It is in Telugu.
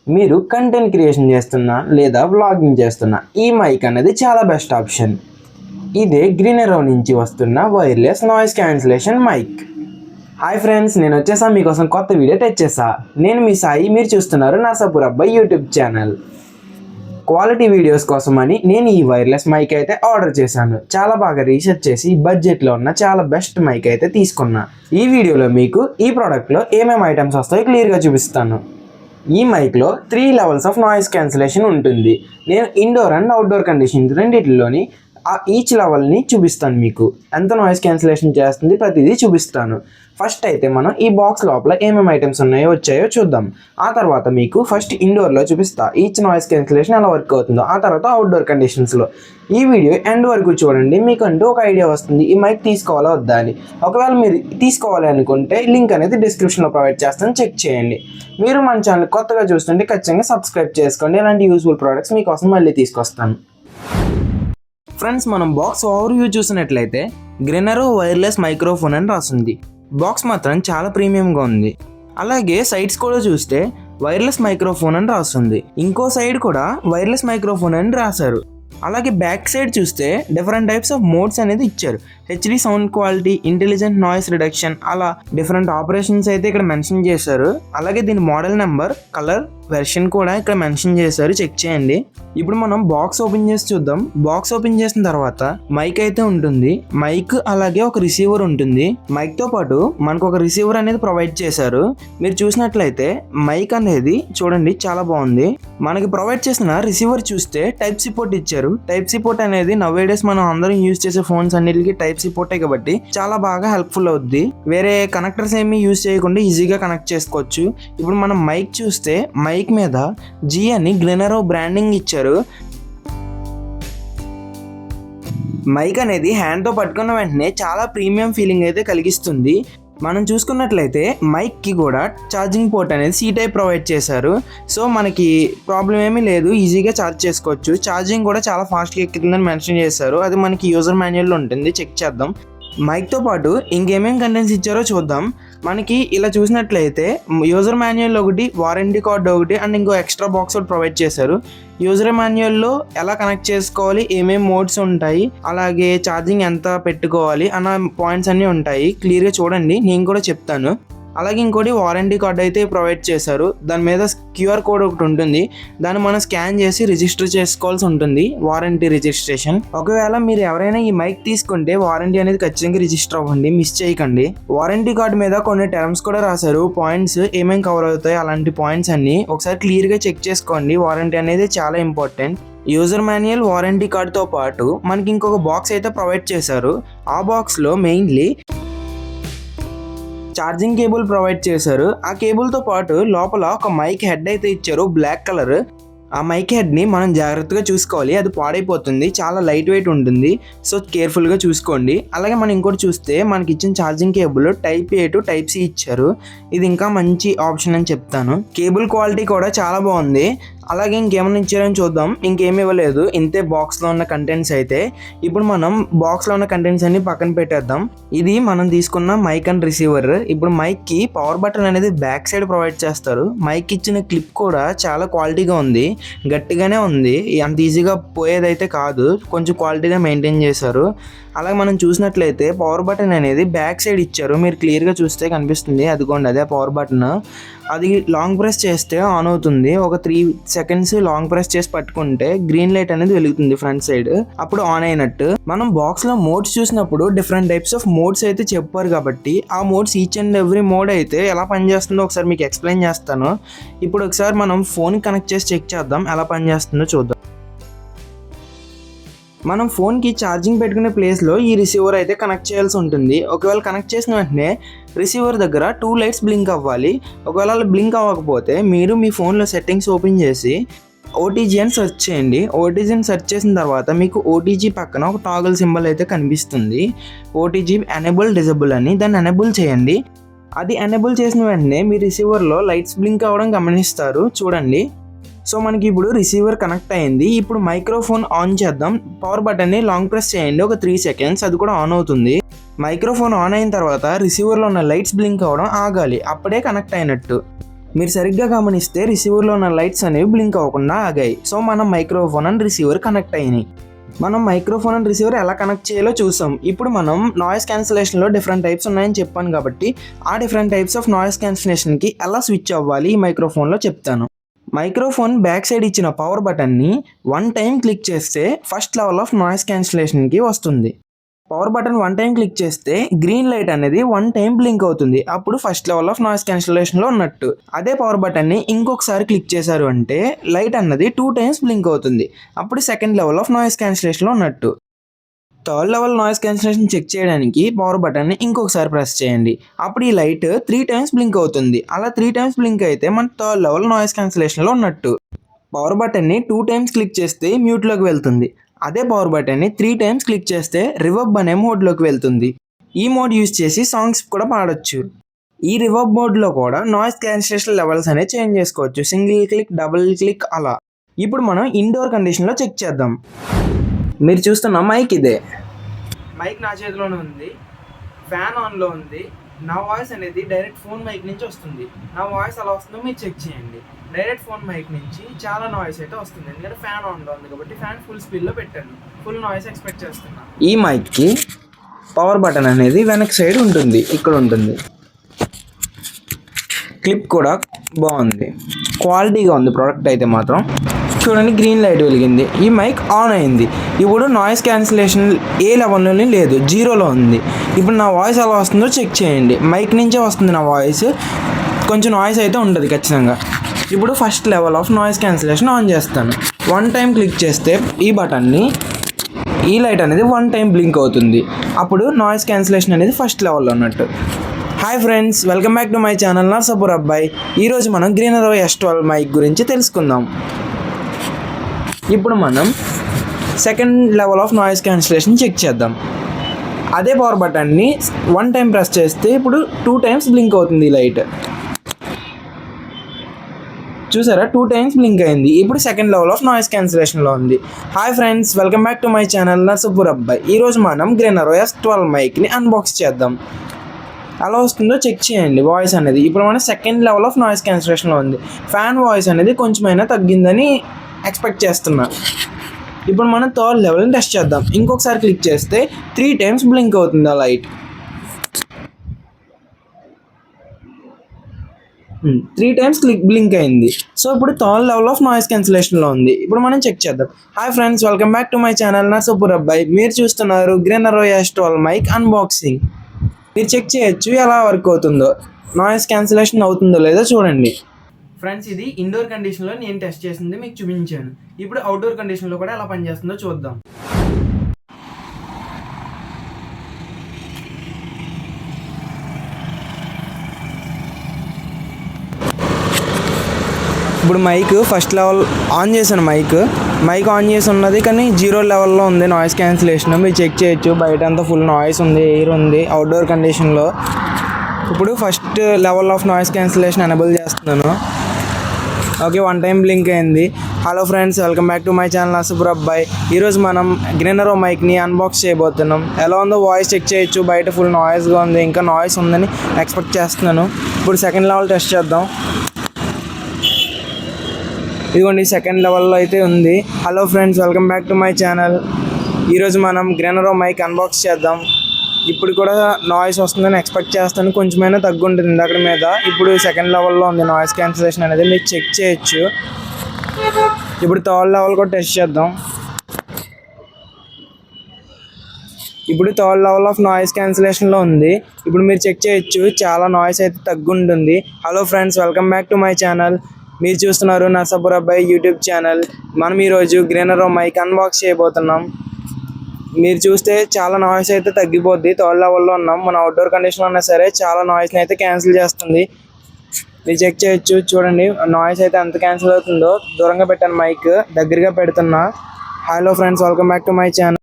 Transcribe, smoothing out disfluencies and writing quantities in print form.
మీరు కంటెంట్ క్రియేషన్ చేస్తున్నా లేదా వ్లాగింగ్ చేస్తున్నా ఈ మైక్ అనేది చాలా బెస్ట్ ఆప్షన్. ఇదే గ్రీనరో నుంచి వస్తున్న wireless noise cancellation mic. Hi friends, నేను వచ్చేసా మీకోసం కొత్త వీడియో తెచ్చేసా. నేను మీ సాయి, మీరు చూస్తున్నారు నర్సాపూర్ అబ్బాయి యూట్యూబ్ ఛానల్. క్వాలిటీ వీడియోస్ కోసమని నేను ఈ వైర్లెస్ మైక్ అయితే ఆర్డర్ చేశాను. చాలా బాగా రీసెర్చ్ చేసి బడ్జెట్లో ఉన్న చాలా బెస్ట్ మైక్ అయితే తీసుకున్నా. ఈ వీడియోలో మీకు ఈ ప్రోడక్ట్లో ఏమేమి ఐటమ్స్ వస్తాయో క్లియర్గా చూపిస్తాను. ఈ మైక్లో 3 లెవెల్స్ ఆఫ్ నాయిస్ క్యాన్సిలేషన్ ఉంటుంది. నేను ఇండోర్ అండ్ అవుట్డోర్ కండిషన్ రెండింటిలోని ఈచ్ లెవెల్ని చూపిస్తాను. మీకు ఎంత నాయిస్ క్యాన్సిలేషన్ చేస్తుంది ప్రతిదీ చూపిస్తాను. ఫస్ట్ అయితే మనం ఈ బాక్స్ లోపల ఏమేమి ఐటమ్స్ వచ్చాయో చూద్దాం. ఆ తర్వాత మీకు ఫస్ట్ ఇండోర్లో చూపిస్తా ఈచ్ నాయిస్ క్యాన్సిలేషన్ ఎలా వర్క్ అవుతుందో. ఆ తర్వాత అవుట్డోర్ కండిషన్స్లో. ఈ వీడియో ఎండ్ వరకు చూడండి, మీకంటూ ఒక ఐడియా వస్తుంది ఈ మైక్ తీసుకోవాలా వద్దా అని. ఒకవేళ మీరు తీసుకోవాలి అనుకుంటే లింక్ అనేది డిస్క్రిప్షన్లో ప్రొవైడ్ చేస్తాను, చెక్ చేయండి. మీరు మన ఛానల్ కొత్తగా చూస్తుంటే ఖచ్చితంగా సబ్స్క్రైబ్ చేసుకోండి. ఇలాంటి యూస్ఫుల్ ప్రోడక్ట్స్ మీకోసం మళ్ళీ తీసుకొస్తాను. ఫ్రెండ్స్, మనం బాక్స్ ఓవర్ వ్యూ చూసినట్లయితే గ్రీనరో వైర్లెస్ మైక్రోఫోన్ అని రాసింది. బాక్స్ మాత్రం చాలా ప్రీమియంగా ఉంది. అలాగే సైడ్స్ కూడా చూస్తే వైర్లెస్ మైక్రోఫోన్ అని రాస్తుంది. ఇంకో సైడ్ కూడా వైర్లెస్ మైక్రోఫోన్ అని రాశారు. అలాగే బ్యాక్ సైడ్ చూస్తే డిఫరెంట్ టైప్స్ ఆఫ్ మోడ్స్ అనేది ఇచ్చారు. HD sound quality, intelligent noise reduction, అలా డిఫరెంట్ ఆపరేషన్స్ అయితే ఇక్కడ మెన్షన్ చేశారు. అలాగే దీని మోడల్ నెంబర్, కలర్, వెర్షన్ కూడా ఇక్కడ మెన్షన్ చేశారు, చెక్ చేయండి. ఇప్పుడు మనం బాక్స్ ఓపెన్ చేసి చూద్దాం. బాక్స్ ఓపెన్ చేసిన తర్వాత మైక్ అయితే ఉంటుంది. మైక్ అలాగే ఒక రిసీవర్ ఉంటుంది. మైక్ తో పాటు మనకు ఒక రిసీవర్ అనేది ప్రొవైడ్ చేశారు. మీరు చూసినట్లయితే మైక్ అనేది చూడండి చాలా బాగుంది. మనకి ప్రొవైడ్ చేసిన రిసీవర్ చూస్తే టైప్ సి పోర్ట్ ఇచ్చారు. టైప్ సి పోర్ట్ అనేది నవేడేస్ మనం అందరం యూజ్ చేసే ఫోన్స్ అన్నిటికీ టైప్ సి పోర్టే కాబట్టి చాలా బాగా హెల్ప్ఫుల్ అవుద్ది. వేరే కనెక్టర్స్ ఏమీ యూజ్ చేయకుండా ఈజీగా కనెక్ట్ చేసుకోవచ్చు. ఇప్పుడు మనం మైక్ చూస్తే మైక్ మీద జీ అని గ్రీనరో బ్రాండింగ్ ఇచ్చారు. మైక్ అనేది హ్యాండ్తో పట్టుకున్న వెంటనే చాలా ప్రీమియం ఫీలింగ్ అయితే కలిగిస్తుంది. మనం చూసుకున్నట్లయితే మైక్కి కూడా ఛార్జింగ్ పోర్ట్ అనేది సి టైప్ ప్రొవైడ్ చేశారు. సో మనకి ప్రాబ్లం ఏమీ లేదు, ఈజీగా ఛార్జ్ చేసుకోవచ్చు. ఛార్జింగ్ కూడా చాలా ఫాస్ట్గా ఎక్కుతుందని మెన్షన్ చేశారు. అది మనకి యూజర్ మాన్యువల్లో ఉంటుంది, చెక్ చేద్దాం. మైక్తో పాటు ఇంకేమేం కంటెంట్స్ ఇచ్చారో చూద్దాం. మనకి ఇలా చూసినట్లయితే యూజర్ మాన్యువల్ ఒకటి, వారంటీ కార్డ్ ఒకటి అండ్ ఇంకో ఎక్స్ట్రా బాక్స్ ఒకటి ప్రొవైడ్ చేశారు. యూజర్ మాన్యువల్లో ఎలా కనెక్ట్ చేసుకోవాలి, ఏమేమి మోడ్స్ ఉంటాయి, అలాగే ఛార్జింగ్ ఎంత పెట్టుకోవాలి అన్న పాయింట్స్ అన్నీ ఉంటాయి. క్లియర్గా చూడండి, నేను కూడా చెప్తాను. అలాగే ఇంకోటి వారంటీ కార్డ్ అయితే ప్రొవైడ్ చేశారు. దాని మీద క్యూఆర్ కోడ్ ఒకటి ఉంటుంది. దాన్ని మనం స్కాన్ చేసి రిజిస్టర్ చేసుకోవాల్సి ఉంటుంది, వారంటీ రిజిస్ట్రేషన్. ఒకవేళ మీరు ఎవరైనా ఈ మైక్ తీసుకుంటే వారంటీ అనేది ఖచ్చితంగా రిజిస్టర్ అవ్వండి, మిస్ చేయకండి. వారంటీ కార్డ్ మీద కొన్ని టర్మ్స్ కూడా రాశారు, పాయింట్స్ ఏమేమి కవర్ అవుతాయి అలాంటి పాయింట్స్ అన్ని ఒకసారి క్లియర్గా చెక్ చేసుకోండి. వారంటీ అనేది చాలా ఇంపార్టెంట్. యూజర్ మాన్యువల్, వారంటీ కార్డ్తో పాటు మనకి ఇంకొక బాక్స్ అయితే ప్రొవైడ్ చేశారు. ఆ బాక్స్లో మెయిన్లీ ఛార్జింగ్ కేబుల్ ప్రొవైడ్ చేశారు. ఆ కేబుల్తో పాటు లోపల ఒక మైక్ హెడ్ అయితే ఇచ్చారు, బ్లాక్ కలర్. ఆ మైక్ హెడ్ని మనం జాగ్రత్తగా చూసుకోవాలి, అది పాడైపోతుంది, చాలా లైట్ వెయిట్ ఉంటుంది. సో కేర్ఫుల్గా చూసుకోండి. అలాగే మనం ఇంకోటి చూస్తే మనకి ఇచ్చిన charging cable type A to type C ఇచ్చారు. ఇది ఇంకా మంచి ఆప్షన్ అని చెప్తాను. కేబుల్ క్వాలిటీ కూడా చాలా బాగుంది. అలాగే ఇంకేమైనా ఇచ్చారని చూద్దాం. ఇంకేమి ఇవ్వలేదు, ఇంతే బాక్స్లో ఉన్న కంటెంట్స్ అయితే. ఇప్పుడు మనం బాక్స్లో ఉన్న కంటెంట్స్ అన్ని పక్కన పెట్టేద్దాం. ఇది మనం తీసుకున్న మైక్ అండ్ రిసీవర్. ఇప్పుడు మైక్కి పవర్ బటన్ అనేది బ్యాక్ సైడ్ ప్రొవైడ్ చేస్తారు. మైక్ ఇచ్చిన క్లిప్ కూడా చాలా క్వాలిటీగా ఉంది, గట్టిగానే ఉంది, అంత ఈజీగా పోయేదైతే కాదు, కొంచెం క్వాలిటీగా మెయింటైన్ చేశారు. అలాగే మనం చూసినట్లయితే పవర్ బటన్ అనేది బ్యాక్ సైడ్ ఇచ్చారు. మీరు క్లియర్గా చూస్తే కనిపిస్తుంది, అదిగోండి అదే పవర్ బటన్. అది లాంగ్ ప్రెస్ చేస్తే ఆన్ అవుతుంది. ఒక 3 సెకండ్స్ లాంగ్ ప్రెస్ చేసి పట్టుకుంటే గ్రీన్ లైట్ అనేది వెలుగుతుంది ఫ్రంట్ సైడ్, అప్పుడు ఆన్ అయినట్టు. మనం బాక్స్లో మోడ్స్ చూసినప్పుడు డిఫరెంట్ టైప్స్ ఆఫ్ మోడ్స్ అయితే చెప్పారు కాబట్టి ఆ modes each and every mode అయితే ఎలా పనిచేస్తుందో ఒకసారి మీకు ఎక్స్ప్లెయిన్ చేస్తాను. ఇప్పుడు ఒకసారి మనం ఫోన్ కనెక్ట్ చేసి చెక్ చేద్దాం ఎలా పనిచేస్తుందో చూద్దాం. మనం ఫోన్కి ఛార్జింగ్ పెట్టుకునే ప్లేస్లో ఈ రిసీవర్ అయితే కనెక్ట్ చేయాల్సి ఉంటుంది. ఒకవేళ కనెక్ట్ చేసిన వెంటనే రిసీవర్ దగ్గర 2 లైట్స్ బ్లింక్ అవ్వాలి. ఒకవేళ బ్లింక్ అవ్వకపోతే మీరు మీ ఫోన్లో సెట్టింగ్స్ ఓపెన్ చేసి ఓటీజీ అని సెర్చ్ చేయండి. ఓటీజీని సెర్చ్ చేసిన తర్వాత మీకు ఓటీజీ పక్కన ఒక టాగల్ సింబల్ అయితే కనిపిస్తుంది, ఓటీజీ ఎనేబుల్ డిజేబుల్ అని. దాన్ని ఎనేబుల్ చేయండి. అది ఎనేబుల్ చేసిన వెంటనే మీ రిసీవర్లో లైట్స్ బ్లింక్ అవ్వడం గమనిస్తారు, చూడండి. సో మనకి ఇప్పుడు రిసీవర్ కనెక్ట్ అయింది. ఇప్పుడు మైక్రోఫోన్ ఆన్ చేద్దాం. పవర్ బటన్ని లాంగ్ ప్రెస్ చేయండి, ఒక 3 సెకండ్స్, అది కూడా ఆన్ అవుతుంది. మైక్రోఫోన్ ఆన్ అయిన తర్వాత రిసీవర్లో ఉన్న లైట్స్ బ్లింక్ అవ్వడం ఆగాలి, అప్పుడే కనెక్ట్ అయినట్టు. మీరు సరిగ్గా గమనిస్తే రిసీవర్లో ఉన్న లైట్స్ అనేవి బ్లింక్ అవ్వకుండా ఆగాయి. సో మనం మైక్రోఫోన్ అండ్ రిసీవర్ కనెక్ట్ అయినాయి. మనం మైక్రోఫోన్ అండ్ రిసీవర్ ఎలా కనెక్ట్ చేయాలో చూసాం. ఇప్పుడు మనం నాయిస్ క్యాన్సిలేషన్లో డిఫరెంట్ టైప్స్ ఉన్నాయని చెప్పాను కాబట్టి ఆ డిఫరెంట్ టైప్స్ ఆఫ్ నాయిస్ క్యాన్సిలేషన్కి ఎలా స్విచ్ అవ్వాలి ఈ మైక్రోఫోన్లో చెప్తాను. మైక్రోఫోన్ బ్యాక్ సైడ్ ఇచ్చిన పవర్ బటన్ని 1 టైం క్లిక్ చేస్తే ఫస్ట్ లెవెల్ ఆఫ్ నాయిస్ క్యాన్సిలేషన్కి వస్తుంది. పవర్ బటన్ 1 టైం క్లిక్ చేస్తే గ్రీన్ లైట్ అనేది 1 టైం బ్లింక్ అవుతుంది. అప్పుడు ఫస్ట్ లెవెల్ ఆఫ్ నాయిస్ క్యాన్సిలేషన్లో ఉన్నట్టు. అదే పవర్ బటన్ని ఇంకొకసారి క్లిక్ చేశారు అంటే లైట్ అన్నది 2 టైమ్స్ బ్లింక్ అవుతుంది. అప్పుడు సెకండ్ లెవెల్ ఆఫ్ నాయిస్ క్యాన్సిలేషన్లో ఉన్నట్టు. Third level noise cancellation check చేయడానికి పవర్ బటన్ని ఇంకొకసారి ప్రెస్ చేయండి. అప్పుడు ఈ లైట్ 3 టైమ్స్ బ్లింక్ అవుతుంది. అలా 3 టైమ్స్ బ్లింక్ అయితే మన థర్డ్ లెవెల్ నాయిస్ క్యాన్సిలేషన్లో ఉన్నట్టు. పవర్ బటన్ని 2 టైమ్స్ క్లిక్ చేస్తే మ్యూట్లోకి వెళ్తుంది. అదే పవర్ బటన్ని 3 టైమ్స్ క్లిక్ చేస్తే రివర్బ్ అనే మోడ్లోకి వెళ్తుంది. ఈ మోడ్ యూజ్ చేసి సాంగ్స్ కూడా పాడొచ్చు. ఈ రివర్బ్ మోడ్లో కూడా నాయిస్ క్యాన్సిలేషన్ లెవెల్స్ అనేవి చేంజ్ చేసుకోవచ్చు. సింగిల్ క్లిక్, డబుల్ క్లిక్ అలా. ఇప్పుడు మనం ఇండోర్ కండిషన్లో చెక్ చేద్దాం. మీరు చూస్తున్న మైక్ ఇదే. మైక్ నా చేతిలోనే ఉంది. ఫ్యాన్ ఆన్లో ఉంది. నా వాయిస్ అనేది డైరెక్ట్ ఫోన్ మైక్ నుంచి వస్తుంది. నా వాయిస్ అలా వస్తుందో మీరు చెక్ చేయండి. డైరెక్ట్ ఫోన్ మైక్ నుంచి చాలా నాయిస్ అయితే వస్తుంది. ఎందుకంటే ఫ్యాన్ ఆన్లో ఉంది కాబట్టి ఫ్యాన్ ఫుల్ స్పీడ్లో పెట్టాను. ఫుల్ నాయిస్ ఎక్స్పెక్ట్ చేస్తున్నాను. ఈ మైక్కి పవర్ బటన్ అనేది వెనక్ సైడ్ ఉంటుంది. ఇక్కడ ఉంటుంది. క్లిప్ కూడా బాగుంది, క్వాలిటీగా ఉంది. ప్రోడక్ట్ అయితే మాత్రం చూడండి, గ్రీన్ లైట్ వెలిగింది. ఈ మైక్ ఆన్ అయింది. ఇప్పుడు నాయిస్ క్యాన్సిలేషన్ ఏ లెవెల్లోనే లేదు, 0లో ఉంది. ఇప్పుడు నా వాయిస్ ఎలా వస్తుందో చెక్ చేయండి. మైక్ నుంచే వస్తుంది నా వాయిస్. కొంచెం నాయిస్ అయితే ఉంటుంది ఖచ్చితంగా. ఇప్పుడు first level of noise cancellation on చేస్తాను. 1 టైం క్లిక్ చేస్తే ఈ బటన్ని ఈ లైట్ అనేది 1 టైం బ్లింక్ అవుతుంది. అప్పుడు నాయిస్ క్యాన్సిలేషన్ అనేది ఫస్ట్ లెవెల్లో ఉన్నట్టు. Hi friends, welcome back to my channel Narsapur అబ్బాయి. ఈరోజు మనం గ్రీనరో S12 మైక్ గురించి తెలుసుకుందాం. ఇప్పుడు మనం second level of noise cancellation check చేద్దాం. అదే పవర్ బటన్ని 1 టైం ప్రెస్ చేస్తే ఇప్పుడు 2 టైమ్స్ బ్లింక్ అవుతుంది ఈ లైట్. చూసారా, 2 టైమ్స్ బ్లింక్ అయింది. ఇప్పుడు సెకండ్ లెవెల్ ఆఫ్ నాయిస్ క్యాన్సిలేషన్లో ఉంది. Hi friends, welcome back to my channel Narsapur అబ్బాయి. ఈరోజు మనం గ్రీనరో S12 మైక్ని అన్బాక్స్ చేద్దాం. అలా వస్తుందో చెక్ చేయండి వాయిస్ అనేది. ఇప్పుడు మనం సెకండ్ లెవెల్ ఆఫ్ నాయిస్ క్యాన్సిలేషన్లో ఉంది. ఫ్యాన్ వాయిస్ అనేది కొంచెమైనా తగ్గిందని ఎక్స్పెక్ట్ చేస్తున్నా. ఇప్పుడు మనం థర్డ్ లెవెల్ని టెస్ట్ చేద్దాం. ఇంకొకసారి క్లిక్ చేస్తే 3 టైమ్స్ బ్లింక్ అవుతుంది ఆ లైట్. 3 టైమ్స్ బ్లింక్ అయింది. సో ఇప్పుడు థర్డ్ లెవెల్ ఆఫ్ నాయిస్ క్యాన్సిలేషన్లో ఉంది. ఇప్పుడు మనం చెక్ చేద్దాం. Hi friends, welcome back to my channel Narsapur అబ్బాయి. మీరు చూస్తున్నారు గ్రీనరో S12 మైక్ అన్బాక్సింగ్. మీరు చెక్ చేయొచ్చు ఎలా వర్క్ అవుతుందో, నాయిస్ క్యాన్సిలేషన్ అవుతుందో లేదో చూడండి. ఫ్రెండ్స్, ఇది ఇండోర్ కండిషన్లో నేను టెస్ట్ చేసింది మీకు చూపించాను. ఇప్పుడు అవుట్డోర్ కండిషన్లో కూడా ఎలా పనిచేస్తుందో చూద్దాం. ఇప్పుడు మైక్ ఫస్ట్ లెవెల్ ఆన్ చేశాను. మైక్ ఆన్ చేసి ఉన్నది కానీ 0 లెవెల్లో ఉంది నాయిస్ క్యాన్సిలేషన్. మీరు చెక్ చేయొచ్చు. బయట అంతా ఫుల్ నాయిస్ ఉంది, ఎయిర్ ఉంది అవుట్డోర్ కండిషన్లో. ఇప్పుడు first level of noise cancellation enable చేస్తున్నాను. ఓకే, 1 టైం బ్లింక్ అయింది. Hello friends, welcome back to my channel Narsapur అబ్బాయి. ఈరోజు మనం గ్రీనరో మైక్ని అన్బాక్స్ చేయబోతున్నాం. ఎలా ఉందో వాయిస్ చెక్ చేయొచ్చు. బయట ఫుల్ నాయిస్గా ఉంది, ఇంకా నాయిస్ ఉందని ఎక్స్పెక్ట్ చేస్తున్నాను. ఇప్పుడు సెకండ్ లెవెల్ టెస్ట్ చేద్దాం. ఇదిగోండి, సెకండ్ లెవెల్లో అయితే ఉంది. Hello friends, welcome back to my channel. ఈరోజు మనం గ్రీనరో మైక్ అన్బాక్స్ చేద్దాం. ఇప్పుడు కూడా నాయిస్ వస్తుందని ఎక్స్పెక్ట్ చేస్తాను. కొంచెమైనా తగ్గుంటుంది అక్కడ మీద. ఇప్పుడు సెకండ్ లెవెల్లో ఉంది నాయిస్ క్యాన్సిలేషన్ అనేది, మీరు చెక్ చేయొచ్చు. ఇప్పుడు థర్డ్ లెవెల్ కూడా టెస్ట్ చేద్దాం. ఇప్పుడు థర్డ్ లెవెల్ ఆఫ్ నాయిస్ క్యాన్సిలేషన్లో ఉంది. ఇప్పుడు మీరు చెక్ చేయొచ్చు, చాలా నాయిస్ అయితే తగ్గుంటుంది. Hello friends, welcome back to my channel. మీరు చూస్తున్నారు నర్సాపూర్ అబ్బాయి యూట్యూబ్ ఛానల్. మనం ఈరోజు గ్రీనరో మైక్ అన్బాక్స్ చేయబోతున్నాం. మీరు చూస్తే చాలా నాయిస్ అయితే తగ్గిపోద్ది. థర్డ్ లెవెల్లో ఉన్నాం. మన అవుట్డోర్ కండిషన్లో ఉన్నా సరే చాలా నాయిస్ని అయితే క్యాన్సిల్ చేస్తుంది. మీరు చెక్ చేయొచ్చు. చూడండి, నాయిస్ అయితే ఎంత క్యాన్సిల్ అవుతుందో. దూరంగా పెట్టాను మైక్, దగ్గరగా పెడుతున్నా. Hello friends, welcome back to my channel.